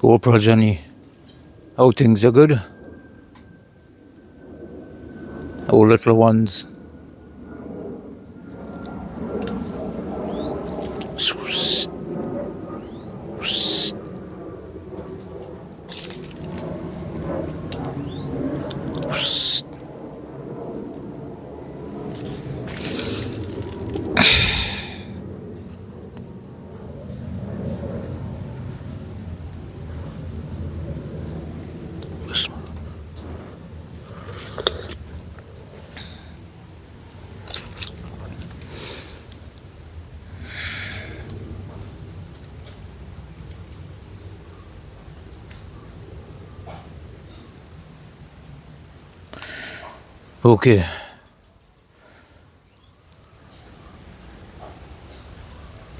Oh, progeny. How things are good? Oh, little ones. Okay.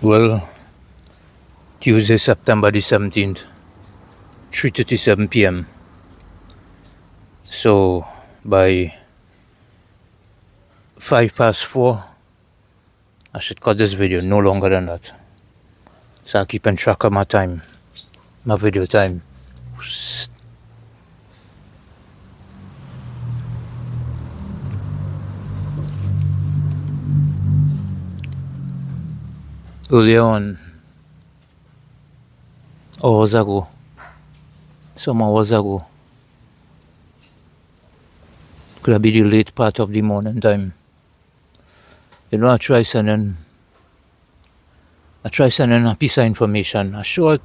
Well, Tuesday, September the 17th, 3:37 p.m. So, by 4:05, I should cut this video, no longer than that. So I'm keeping track of my time, my video time. Earlier on, some hours ago, could have been the late part of the morning time. I try sending a piece of information, a short,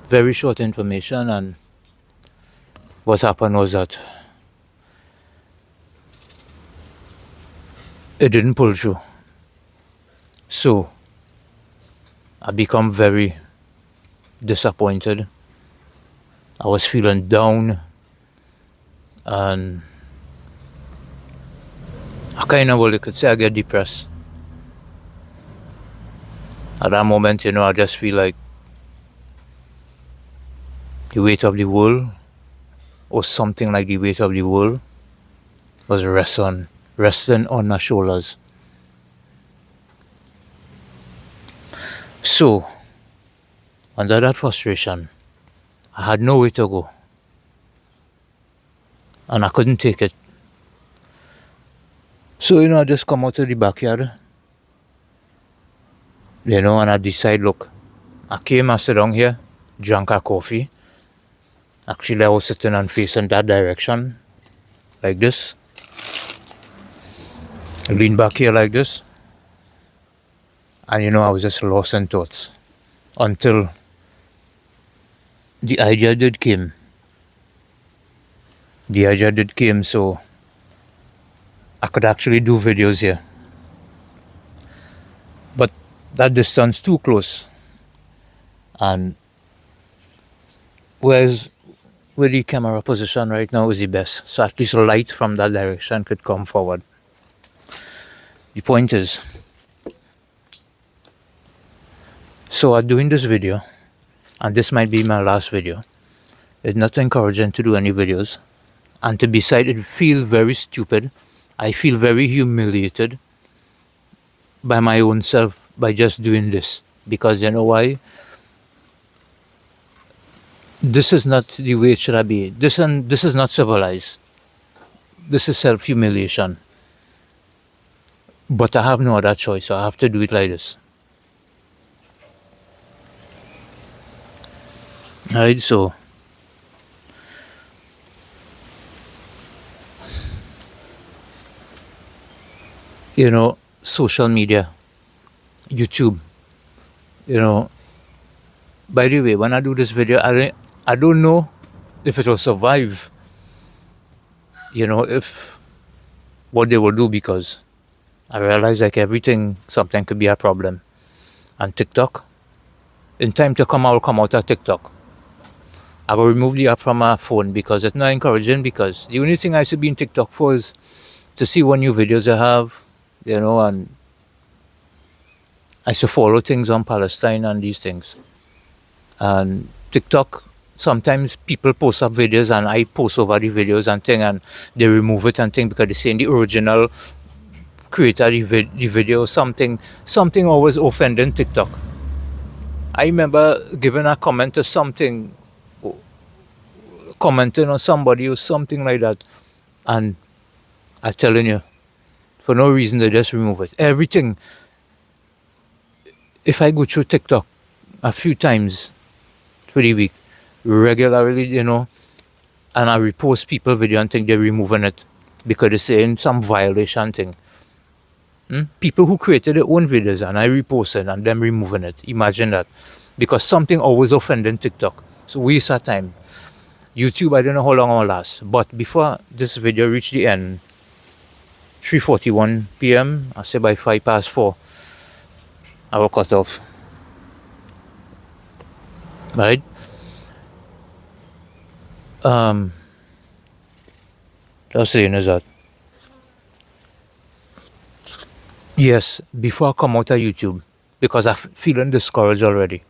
very short information, and what happened was that it didn't pull through. So I become very disappointed. I was feeling down, and I kind of, well, you could say I get depressed. At that moment, I just feel like the weight of the world, or something like the weight of the world, was resting on my shoulders. So, under that frustration, I had nowhere to go. And I couldn't take it. So, I just come out to the backyard. And I decide, look, I sit down here, drank a coffee. Actually, I was sitting and facing that direction, like this. I leaned back here like this. And I was just lost in thoughts until the idea did came. So I could actually do videos here. But that distance too close. And where the camera position right now is the best. So at least light from that direction could come forward. The point is, so I'm doing this video, and this might be my last video. It's not encouraging to do any videos. And to be said, it feels very stupid. I feel very humiliated by my own self by just doing this. Because you know why? This is not the way it should be. This is not civilized. This is self-humiliation. But I have no other choice, so I have to do it like this. Alright, so social media, YouTube, by the way, when I do this video, I don't know if it will survive, if what they will do, because I realize like something could be a problem. And TikTok, in time to come, I will come out of TikTok. I will remove the app from my phone because it's not encouraging, because the only thing I should be in TikTok for is to see what new videos I have, and I should follow things on Palestine and these things. And TikTok, sometimes people post up videos and I post over the videos and thing, and they remove it and thing because they say the original creator the video something always offending TikTok. I remember giving a comment to something, commenting on somebody or something like that, and I'm telling you, for no reason they just remove it. Everything. If I go through TikTok a few times for the week, regularly, and I repost people video and think they're removing it because they're saying some violation thing. People who created their own videos and I repost it and them removing it. Imagine that. Because something always offending TikTok. So waste our time. YouTube, I don't know how long it will last. But before this video reached the end, 3:41 p.m., I say by 4:05, I will cut off. Right? Just saying is that, yes, before I come out of YouTube, because I'm feeling discouraged already.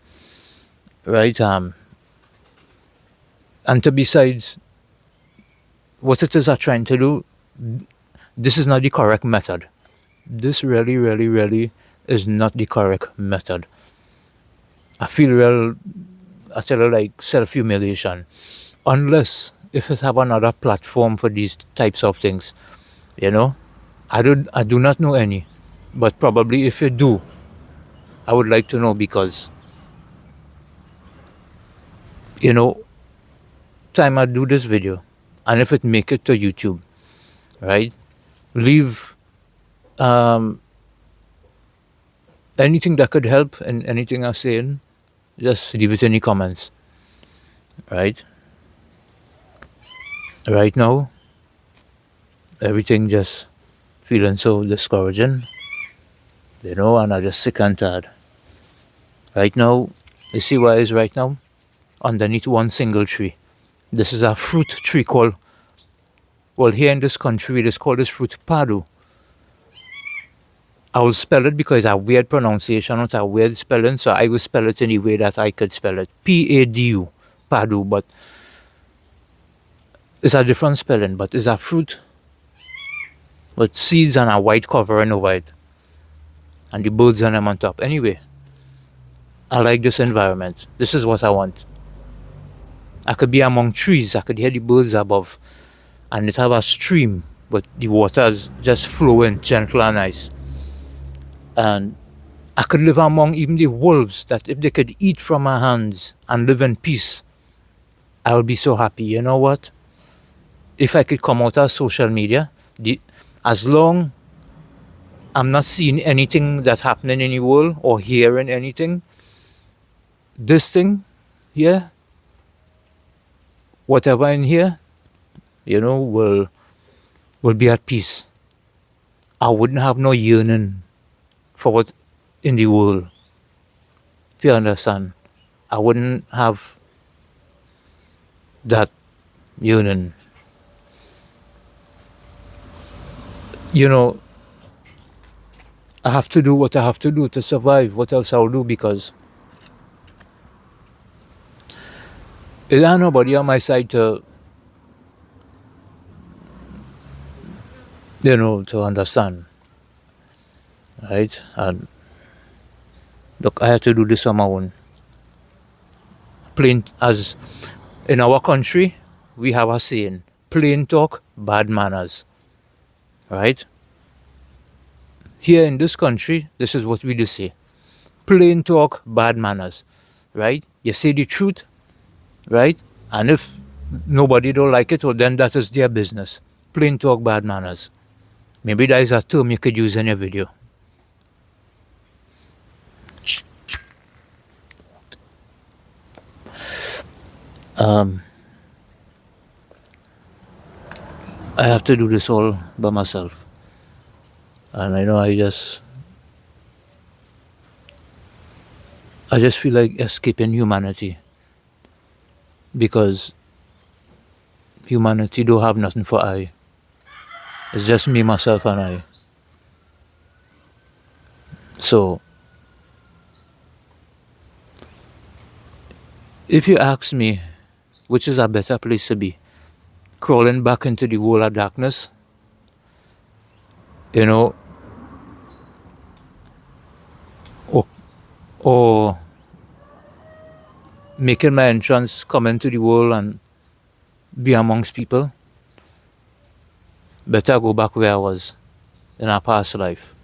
Right? And to besides, what it is I'm trying to do, this is not the correct method. This really, really, really is not the correct method. I feel I tell you, like self-humiliation. Unless if it have another platform for these types of things, you know. I do not know any. But probably if you do, I would like to know because, time I do this video, and if it make it to YouTube, right? Leave anything that could help and anything I'm saying, just leave it in the comments. Right? Right now, everything just feeling so discouraging, and I just sick and tired. Right now, you see where I is right now? Underneath one single tree. This is a fruit tree called, well, here in this country, it is called this fruit padu. I will spell it because it's a weird pronunciation, it's a weird spelling, so I will spell it in the way that I could spell it. P-A-D-U, padu, but it's a different spelling, but it's a fruit with seeds and a white covering over it. And the birds on them on top. Anyway, I like this environment. This is what I want. I could be among trees, I could hear the birds above, and it have a stream, but the water is just flowing gentle and nice. And I could live among even the wolves that if they could eat from my hands and live in peace, I would be so happy. You know what? If I could come out of social media, as long I'm not seeing anything that's happening in the world or hearing anything, this thing here, whatever in here, will be at peace. I wouldn't have no yearning for what in the world. If you understand, I wouldn't have that yearning. I have to do what I have to do to survive. What else I'll do? Because there ain't nobody on my side to understand. Right? And look, I have to do this on my own. Plain, as in our country, we have a saying, plain talk, bad manners. Right? Here in this country, this is what we do say. Plain talk, bad manners. Right? You say the truth, right? And if nobody don't like it, well, then that is their business. Plain talk, bad manners. Maybe that is a term you could use in your video. I have to do this all by myself. And I know I just feel like escaping humanity. Because humanity don't have nothing for I. It's just me, myself, and I. So, if you ask me, which is a better place to be, crawling back into the world of darkness, or making my entrance, come into the world and be amongst people, better go back where I was in a past life,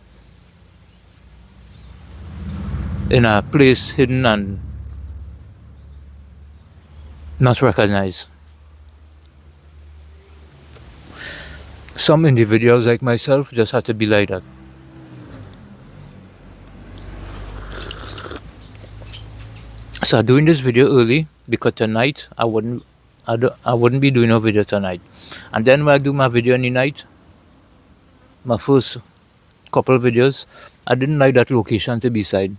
in a place hidden and not recognized. Some individuals like myself just had to be like that. So I'm doing this video early because tonight I wouldn't be doing a video tonight. And then when I do my video in the night, my first couple of videos, I didn't like that location to be side.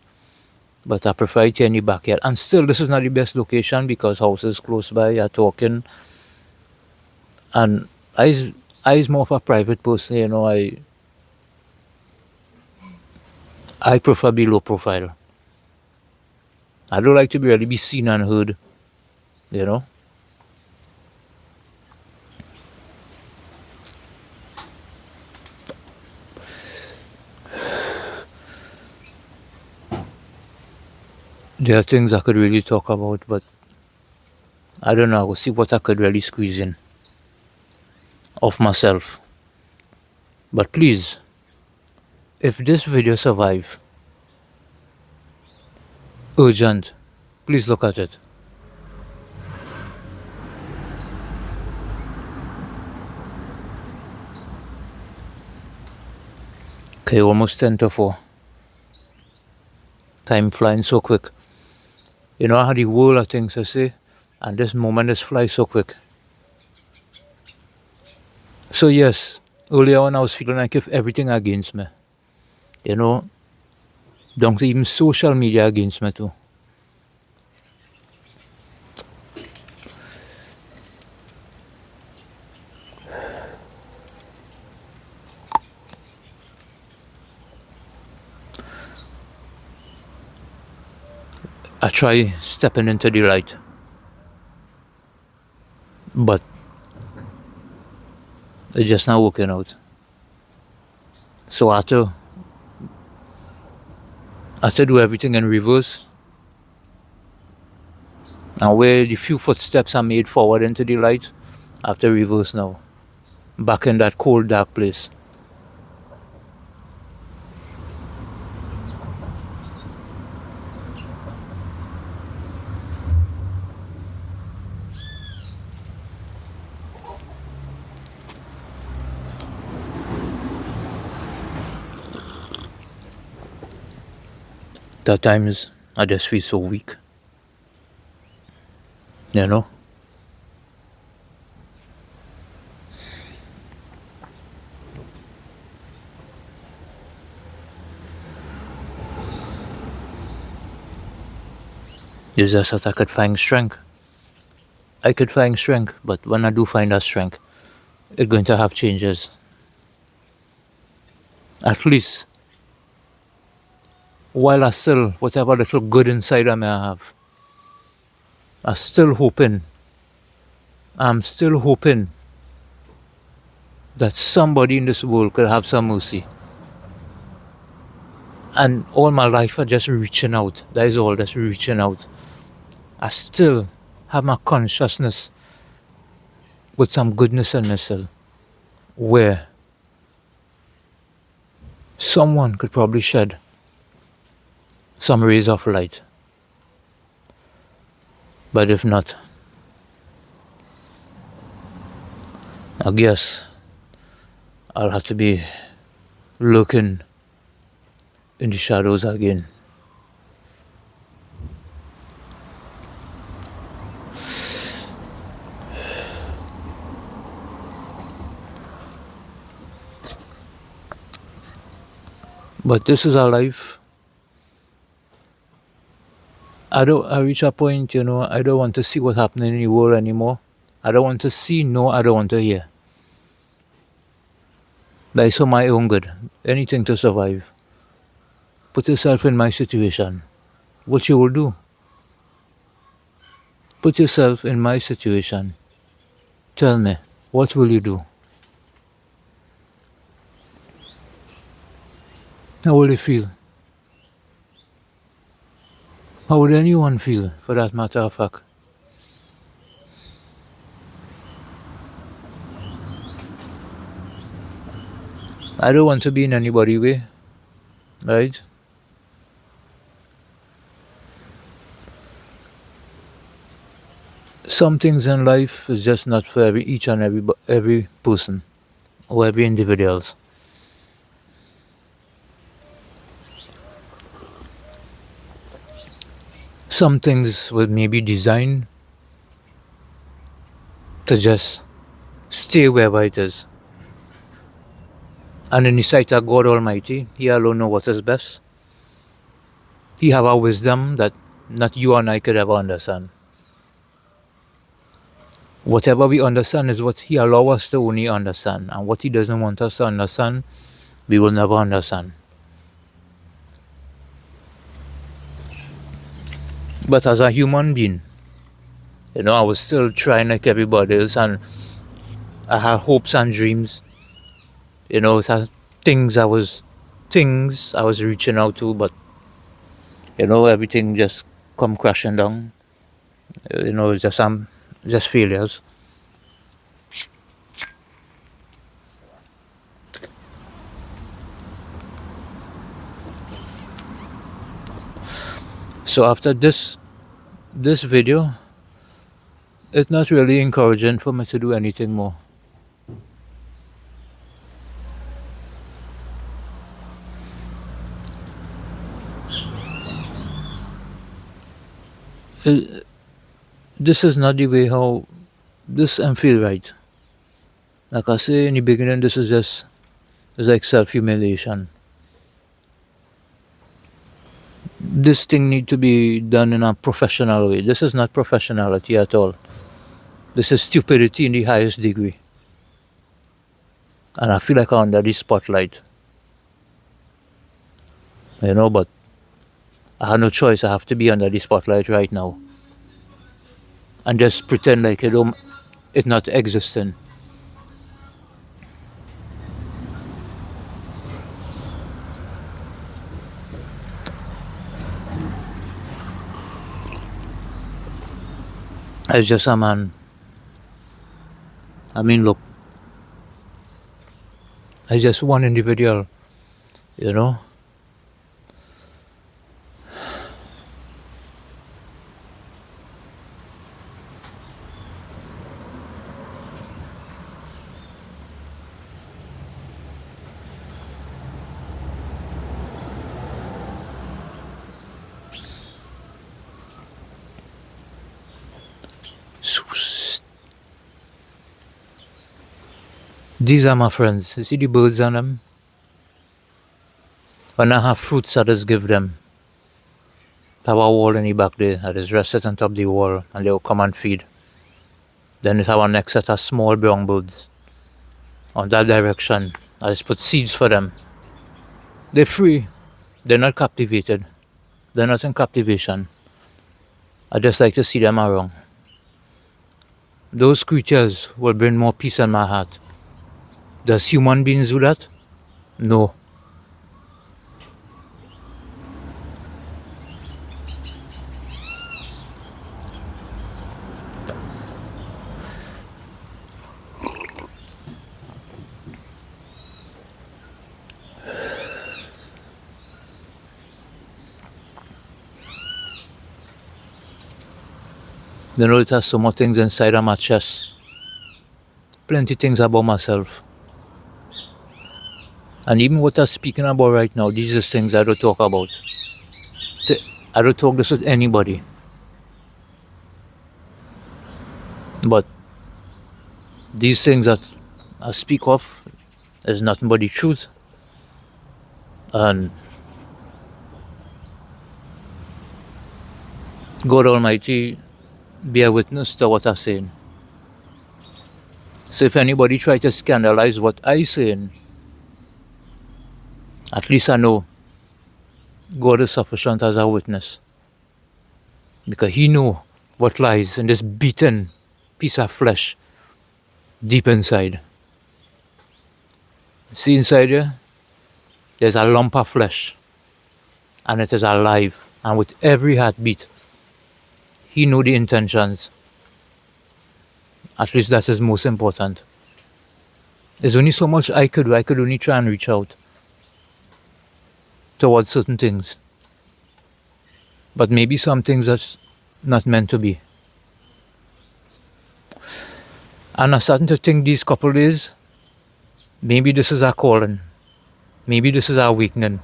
But I prefer it in the backyard. And still this is not the best location because houses close by, you're talking. And I is more of a private person, you know, I prefer be low profile. I don't like to be really be seen and heard, you know. There are things I could really talk about, but I don't know. I will see what I could really squeeze in of myself. But please, if this video survive, urgent, please look at it. Okay, almost 10 to 4. Time flying so quick. You know how the world of things I say, and this moment is fly so quick. So yes, earlier on I was feeling like if everything against me, you know, don't even social media against me too. I try stepping into the light, but it's just not working out. So I had to do everything in reverse. And where the few footsteps I made forward into the light, I have to reverse now. Back in that cold, dark place. At times, I just feel so weak. You know? It's just that I could find strength. I could find strength, but when I do find that strength, it's going to have changes. At least, while I still, whatever little good inside I may have, I'm still hoping that somebody in this world could have some mercy. And all my life I just reaching out. That is all, just reaching out. I still have my consciousness with some goodness in myself where someone could probably shed some rays of light. But if not, I guess I'll have to be looking in the shadows again. But this is our life. I reach a point, you know, I don't want to see what's happening in the world anymore. I don't want to see, no, I don't want to hear. That is for my own good. Anything to survive. Put yourself in my situation. What you will do? Put yourself in my situation. Tell me, what will you do? How will you feel? How would anyone feel, for that matter of fact? I don't want to be in anybody's way, right? Some things in life is just not for each and every person or every individuals. Some things were maybe designed to just stay wherever it is. And in the sight of God Almighty, He alone knows what is best. He have a wisdom that not you and I could ever understand. Whatever we understand is what He allows us to only understand. And what He doesn't want us to understand, we will never understand. But as a human being, I was still trying like everybody else, and I had hopes and dreams. Things I was reaching out to, but everything just come crashing down. It's just failures. So after this video, it's not really encouraging for me to do anything more. This is not the way how this and feel right. Like I say in the beginning, this is just it's like self-humiliation. This thing need to be done in a professional way. This is not professionality at all. This is stupidity in the highest degree. And I feel like I'm under the spotlight. But I have no choice. I have to be under the spotlight right now. And just pretend like it's not existing. It's just a man. I mean, look. It's just one individual, These are my friends. You see the birds on them? When I have fruits, I just give them. I have a wall in the back there. I just rest it on top of the wall and they'll come and feed. Then it have a next set of small brown birds. On that direction, I just put seeds for them. They're free. They're not captivated. They're not in captivation. I just like to see them around. Those creatures will bring more peace in my heart. Does human beings do that? No. It has so much things inside of my chest. Plenty things about myself. And even what I'm speaking about right now, these are things I don't talk about. I don't talk this with anybody. But these things that I speak of is nothing but the truth. And God Almighty be a witness to what I'm saying. So if anybody try to scandalize what I'm saying, at least I know God is sufficient as a witness. Because He knows what lies in this beaten piece of flesh deep inside. See inside here? There's a lump of flesh. And it is alive. And with every heartbeat, he knew the intentions. At least that is most important. There's only so much I could do. I could only try and reach out towards certain things. But maybe some things that's not meant to be. And I'm starting to think these couple days, maybe this is our calling. Maybe this is our awakening.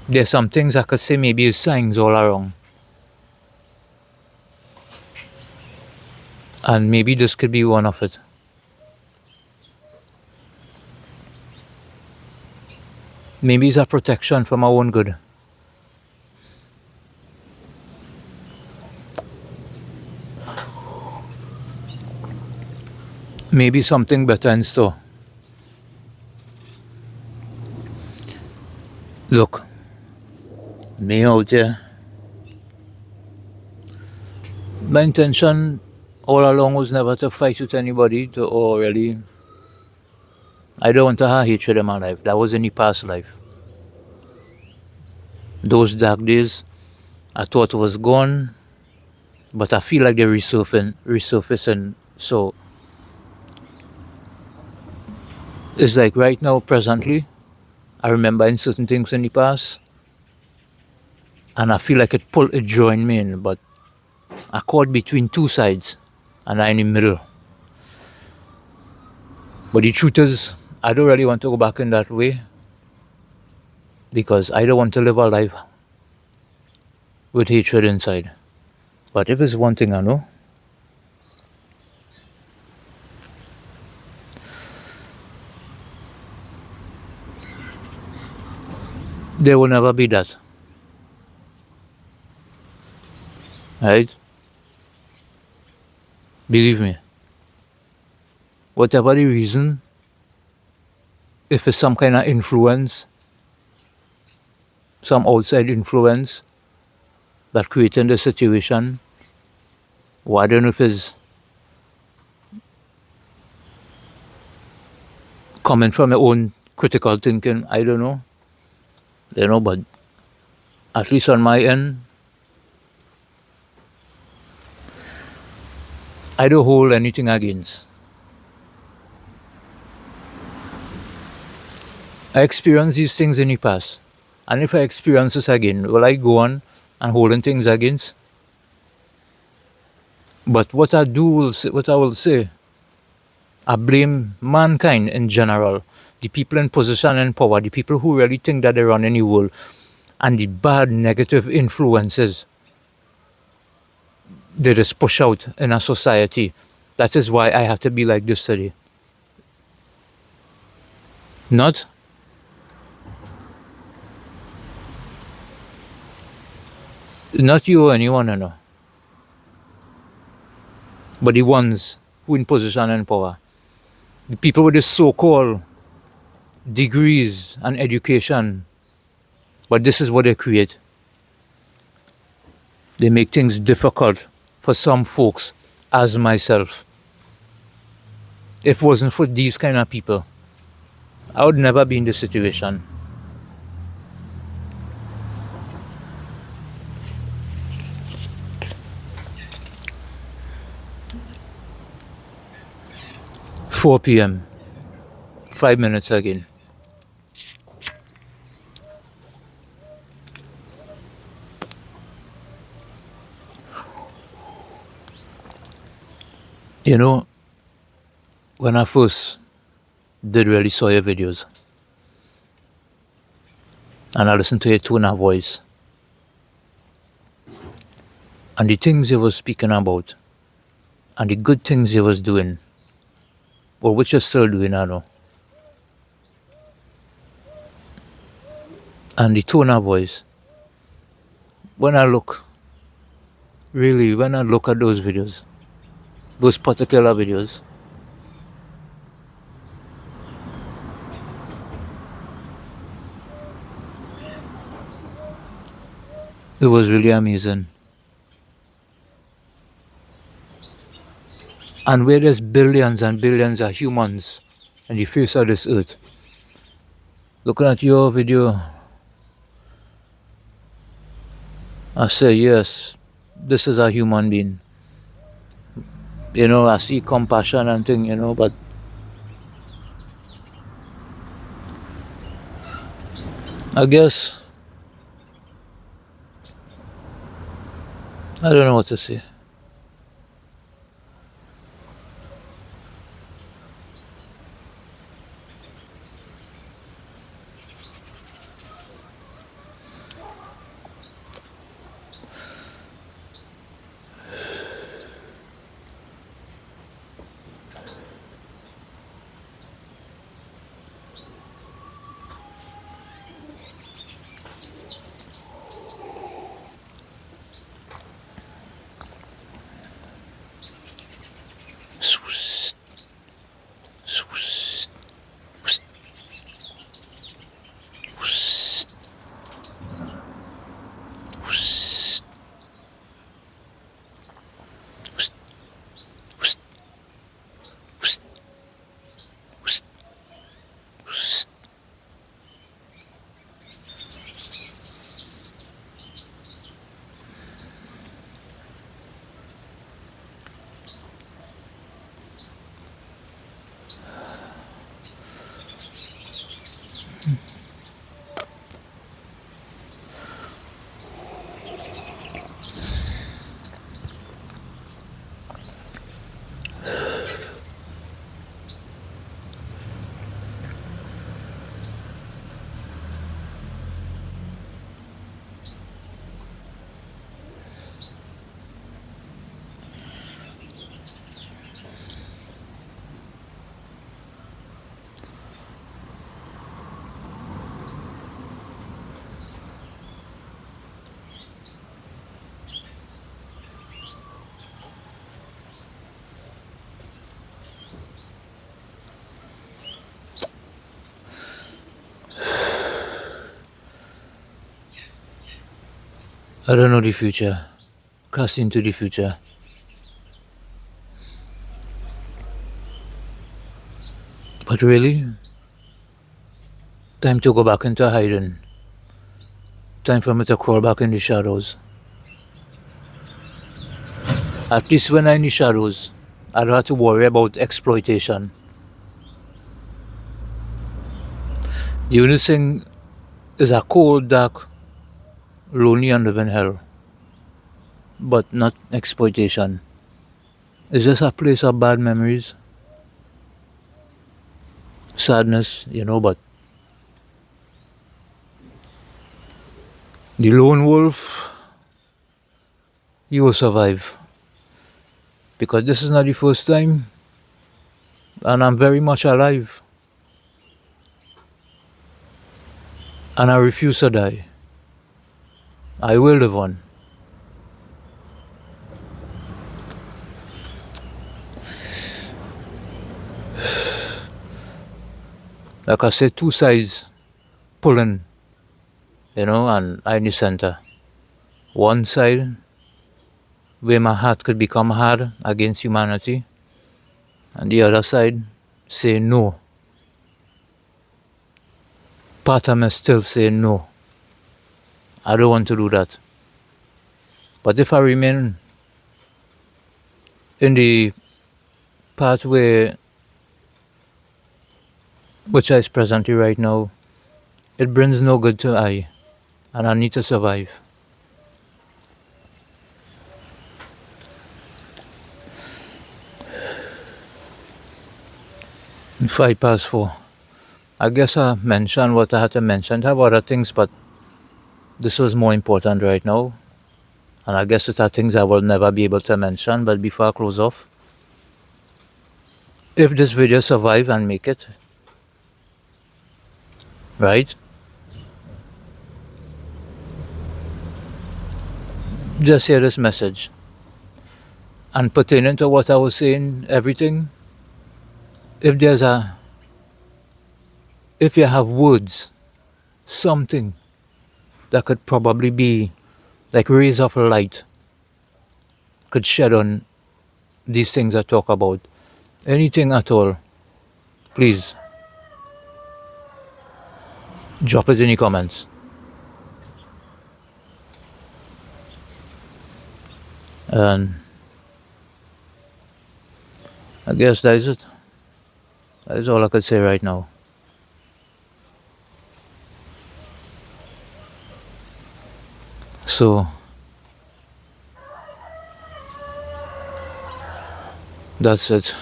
There's some things I could say maybe is signs all around. And maybe this could be one of it. Maybe it's a protection from our own good. Maybe something better in store. Look, me out here. My intention all along was never to fight with anybody, or really. I don't want to have hatred in my life. That was in the past life. Those dark days, I thought was gone, but I feel like they're resurfacing. So it's like right now, presently, I remember in certain things in the past, and I feel like it joined me in, but I caught between two sides, and I'm in the middle. But the truth is, I don't really want to go back in that way, because I don't want to live a life with hatred inside. But if it's one thing I know, there will never be that. Right? Believe me. Whatever the reason, if it's some kind of influence, some outside influence that creating the situation, or I don't know if it's coming from your own critical thinking, I don't know. But at least on my end, I don't hold anything against. I experienced these things in the past. And if I experience this again, will I go on and holding things against? But what I will say, I blame mankind in general, the people in position and power, the people who really think that they run any world, and the bad negative influences they just push out in a society. That is why I have to be like this today. Not you or anyone, I know. But the ones who in position and power. The people with the so-called degrees and education. But this is what they create. They make things difficult for some folks, as myself. If it wasn't for these kind of people, I would never be in this situation. "4 p.m. 5 minutes again. You know, when I first did really saw your videos, and I listened to your tone of voice, and the things you was speaking about, and the good things you was doing, or which you're still doing, I know, and the tone of voice, when I look at those videos, those particular videos, it was really amazing. And where there's billions and billions of humans on the face of this earth, looking at your video, I say, yes, this is a human being. I see compassion and thing, but I guess I don't know what to say. I don't know the future. Cast into the future. But really, time to go back into hiding. Time for me to crawl back in the shadows. At least when I'm in the shadows, I don't have to worry about exploitation. The only thing is a cold, dark, lonely and living hell. But not exploitation. It's just a place of bad memories, sadness, but the lone wolf, you will survive. Because this is not the first time, and I'm very much alive. And I refuse to die. I will live on. Like I said, two sides pulling, and I'm in the center. One side where my heart could become hard against humanity, and the other side say no. Part of me still say no. I don't want to do that. But if I remain in the path which is presently right now, it brings no good to I, and I need to survive. In 4:05. I guess I mentioned what I had to mention. I have other things, but this was more important right now. And I guess it are things I will never be able to mention. But before I close off, if this video survive and make it, right? Just hear this message. And pertaining to what I was saying, everything, if you have words, something that could probably be like rays of light, could shed on these things I talk about, anything at all, please drop it in the comments. And I guess that is it. That is all I could say right now. So that's it.